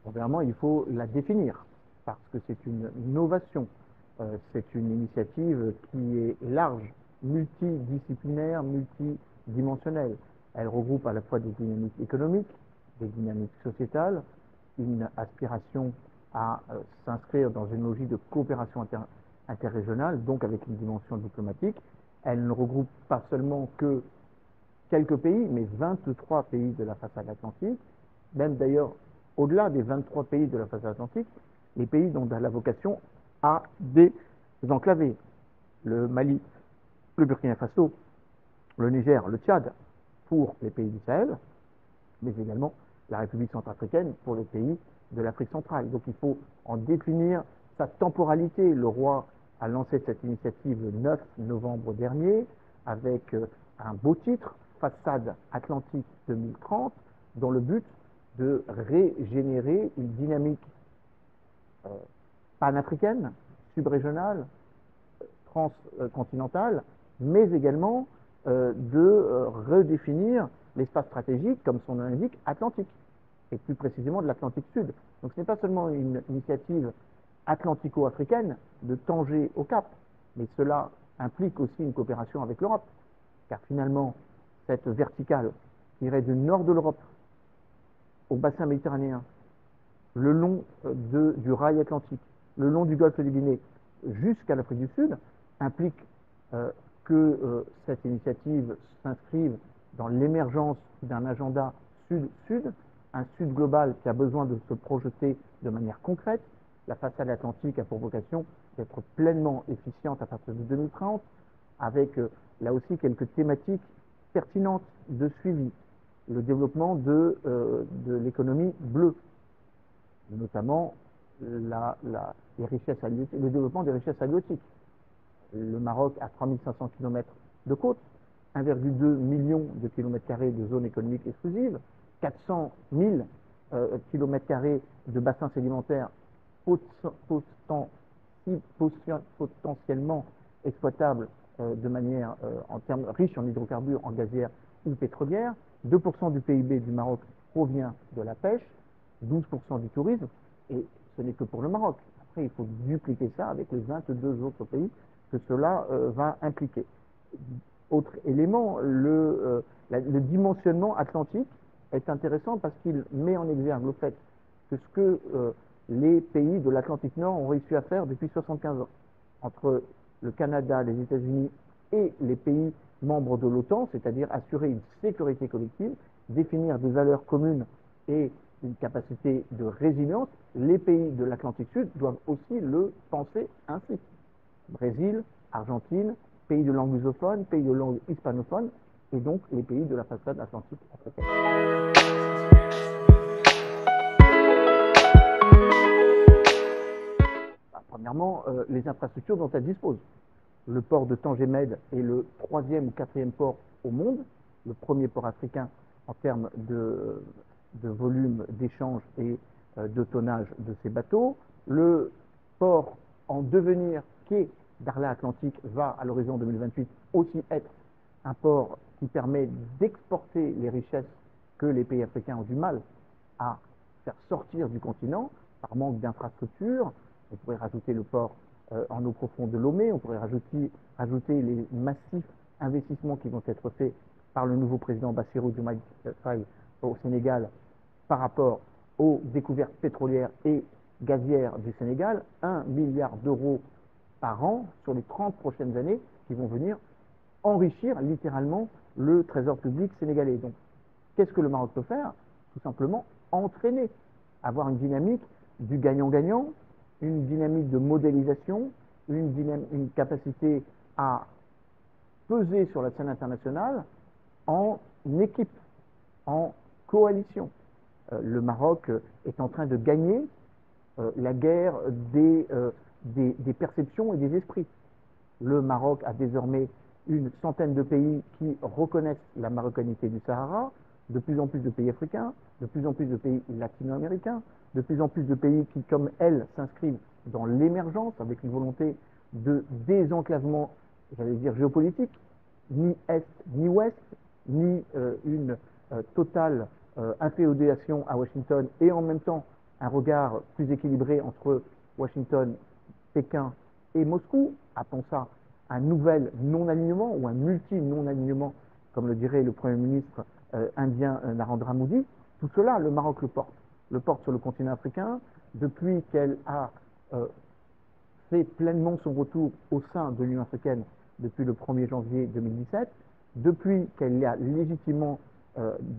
Premièrement, il faut la définir, parce que c'est une innovation. C'est une initiative qui est large, multidisciplinaire, multidimensionnelle. Elle regroupe à la fois des dynamiques économiques, des dynamiques sociétales, une aspiration à s'inscrire dans une logique de coopération interrégionale, donc avec une dimension diplomatique. Elle ne regroupe pas seulement que quelques pays, mais 23 pays de la façade atlantique, même d'ailleurs au-delà des 23 pays de la façade atlantique, les pays dont la vocation à désenclaver. Le Mali, le Burkina Faso, le Niger, le Tchad pour les pays du Sahel, mais également la République centrafricaine pour les pays de l'Afrique centrale. Donc il faut en définir sa temporalité. Le roi a lancé cette initiative le 9 novembre dernier avec un beau titre, Façade Atlantique 2030, dont le but de régénérer une dynamique panafricaine, subrégionale, transcontinentale, mais également de redéfinir l'espace stratégique, comme son nom l'indique, atlantique, et plus précisément de l'Atlantique Sud. Donc ce n'est pas seulement une initiative atlantico-africaine de Tanger au Cap, mais cela implique aussi une coopération avec l'Europe, car finalement, cette verticale irait du nord de l'Europe au bassin méditerranéen, le long du rail atlantique, le long du golfe de Guinée, jusqu'à l'Afrique du Sud, implique que cette initiative s'inscrive dans l'émergence d'un agenda sud-sud, un sud global qui a besoin de se projeter de manière concrète. La façade atlantique a pour vocation d'être pleinement efficiente à partir de 2030, avec là aussi quelques thématiques pertinentes de suivi. Le développement de l'économie bleue, notamment les richesses halieutiques, le développement des richesses halieutiques. Le Maroc a 3500 km de côte, 1,2 million de kilomètres carrés de zone économique exclusive, 400 000 km² de bassins sédimentaires potentiellement exploitables de manière en termes riches en hydrocarbures, en gazières ou pétrolières. 2% du PIB du Maroc provient de la pêche, 12% du tourisme, et ce n'est que pour le Maroc. Après, il faut dupliquer ça avec les 22 autres pays que cela va impliquer. Autre élément, le dimensionnement atlantique est intéressant parce qu'il met en exergue le fait que ce que les pays de l'Atlantique Nord ont réussi à faire depuis 75 ans, entre le Canada, les États-Unis et les pays membres de l'OTAN, c'est-à-dire assurer une sécurité collective, définir des valeurs communes et une capacité de résilience, les pays de l'Atlantique Sud doivent aussi le penser ainsi. Brésil, Argentine, pays de langue lusophone, pays de langue hispanophone, et donc les pays de la façade atlantique africaine. Premièrement, les infrastructures dont elle dispose. Le port de Tanger-Med est le 3e ou 4e port au monde, le premier port africain en termes de volume d'échange et de tonnage de ces bateaux. Le port en devenir quai Darla Atlantique va, à l'horizon 2028, aussi être un port qui permet d'exporter les richesses que les pays africains ont du mal à faire sortir du continent par manque d'infrastructures. On pourrait rajouter le port en eau profonde de Lomé, on pourrait rajouter les massifs investissements qui vont être faits par le nouveau président Bassirou Diomaye Faye au Sénégal par rapport aux découvertes pétrolières et gazières du Sénégal, 1 milliard d'euros par an sur les 30 prochaines années qui vont venir enrichir littéralement le trésor public sénégalais. Donc, qu'est-ce que le Maroc peut faire? Tout simplement entraîner, avoir une dynamique du gagnant-gagnant, une dynamique de modélisation, une capacité à peser sur la scène internationale en équipe, en coalition. Le Maroc est en train de gagner la guerre des perceptions et des esprits. Le Maroc a désormais une centaine de pays qui reconnaissent la marocanité du Sahara, de plus en plus de pays africains, de plus en plus de pays latino-américains, de plus en plus de pays qui, comme elle, s'inscrivent dans l'émergence avec une volonté de désenclavement, j'allais dire géopolitique, ni Est ni Ouest, ni une totale inféodation à Washington et en même temps un regard plus équilibré entre Washington, Pékin et Moscou. Appelons ça un nouvel non-alignement ou un multi-non-alignement, comme le dirait le Premier ministre indien Narendra Modi. Tout cela, le Maroc le porte. Le porte sur le continent africain depuis qu'elle a fait pleinement son retour au sein de l'Union africaine depuis le 1er janvier 2017, depuis qu'elle a légitimement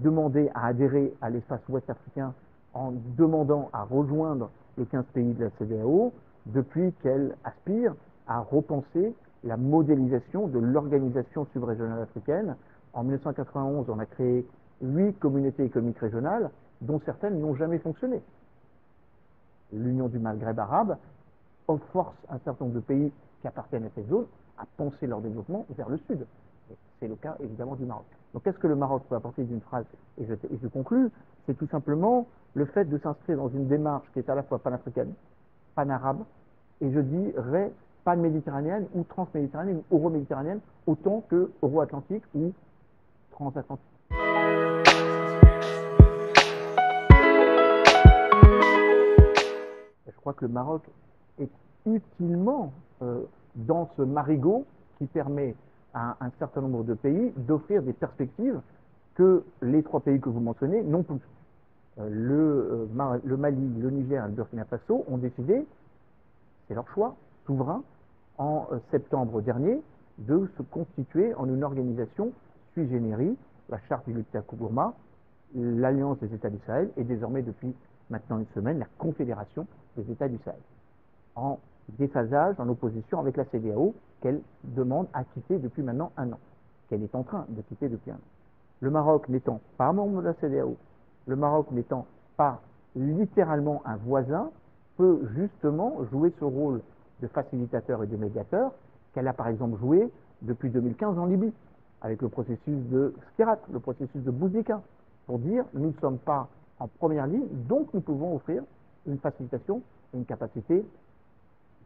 demandé à adhérer à l'espace ouest africain en demandant à rejoindre les 15 pays de la CEDEAO, depuis qu'elle aspire à repenser la modélisation de l'organisation subrégionale africaine. En 1991, on a créé 8 communautés économiques régionales, dont certaines n'ont jamais fonctionné. L'Union du Maghreb arabe force un certain nombre de pays qui appartiennent à cette zone à penser leur développement vers le sud. C'est le cas évidemment du Maroc. Donc qu'est-ce que le Maroc peut apporter d'une phrase, et je conclus, c'est tout simplement le fait de s'inscrire dans une démarche qui est à la fois panafricaine, panarabe, et je dirais pan-méditerranéenne ou transméditerranéenne ou euro-méditerranéenne, autant que euro-atlantique ou transatlantique. Je crois que le Maroc est utilement dans ce marigot qui permet à un certain nombre de pays d'offrir des perspectives que les 3 pays que vous mentionnez n'ont plus. Le Mali, le Niger et le Burkina Faso ont décidé, c'est leur choix souverain, en septembre dernier, de se constituer en une organisation sui generis, la charte du Lutaka-Gourma, l'Alliance des États du Sahel et désormais depuis maintenant une semaine, la Confédération des États du Sahel, en déphasage, en opposition avec la CEDEAO qu'elle demande à quitter depuis maintenant 1 an, qu'elle est en train de quitter depuis 1 an. Le Maroc n'étant pas membre de la CEDEAO, le Maroc n'étant pas littéralement un voisin, peut justement jouer ce rôle de facilitateur et de médiateur qu'elle a par exemple joué depuis 2015 en Libye, avec le processus de Skhirat, le processus de Bouzika, pour dire nous ne sommes pas en première ligne, donc nous pouvons offrir une facilitation, une capacité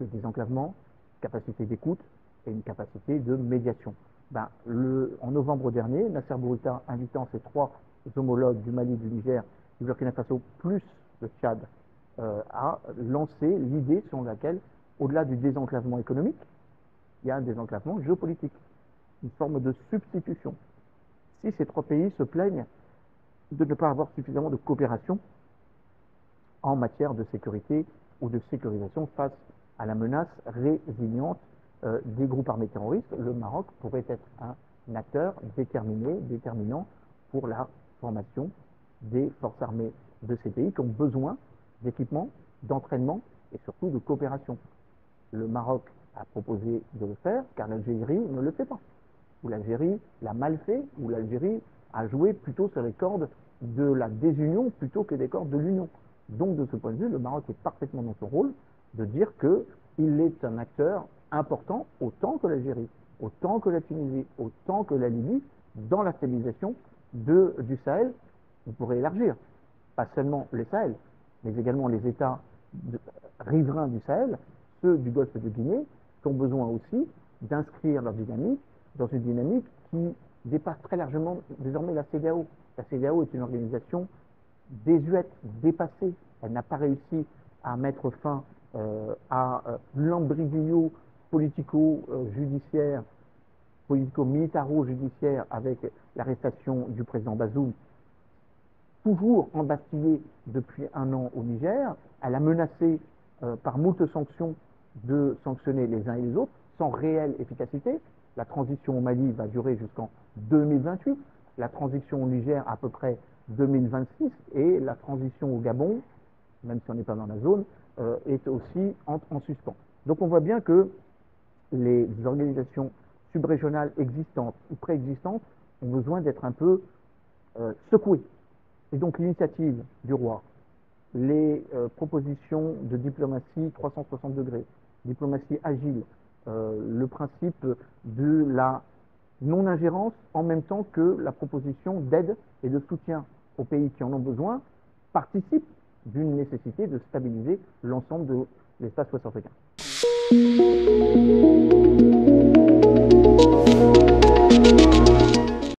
de désenclavement, une capacité d'écoute et une capacité de médiation. En novembre dernier, Nasser Bourita, invitant ses 3 homologues du Mali, du Niger, du Burkina Faso, plus le Tchad, a lancé l'idée selon laquelle, au-delà du désenclavement économique, il y a un désenclavement géopolitique, une forme de substitution. Si ces 3 pays se plaignent de ne pas avoir suffisamment de coopération en matière de sécurité ou de sécurisation face à la menace résiliente des groupes armés terroristes, le Maroc pourrait être un acteur déterminant pour la formation des forces armées de ces pays qui ont besoin d'équipement, d'entraînement et surtout de coopération. Le Maroc a proposé de le faire car l'Algérie ne le fait pas. Ou l'Algérie l'a mal fait, ou l'Algérie a joué plutôt sur les cordes de la désunion plutôt que des cordes de l'union. Donc de ce point de vue, le Maroc est parfaitement dans son rôle de dire qu'il est un acteur important autant que l'Algérie, autant que la Tunisie, autant que la Libye, dans la stabilisation du Sahel. On pourrait élargir, pas seulement les Sahel, mais également les États riverains du Sahel, ceux du Golfe de Guinée, qui ont besoin aussi d'inscrire leur dynamique dans une dynamique qui dépasse très largement désormais la CEDEAO. La CEDEAO est une organisation désuète, dépassée. Elle n'a pas réussi à mettre fin à l'embriglio politico-judiciaire, politico-militaro-judiciaire avec l'arrestation du président Bazoum, toujours embastillé depuis 1 an au Niger. Elle a menacé par moult sanctions de sanctionner les uns et les autres sans réelle efficacité. La transition au Mali va durer jusqu'en 2028, la transition au Niger à peu près 2026 et la transition au Gabon, même si on n'est pas dans la zone, est aussi en suspens. Donc on voit bien que les organisations subrégionales existantes ou préexistantes ont besoin d'être un peu secouées. Et donc l'initiative du roi, les propositions de diplomatie 360 degrés, diplomatie agile, le principe de la non-ingérence en même temps que la proposition d'aide et de soutien aux pays qui en ont besoin, participent d'une nécessité de stabiliser l'ensemble de l'espace ouest africain.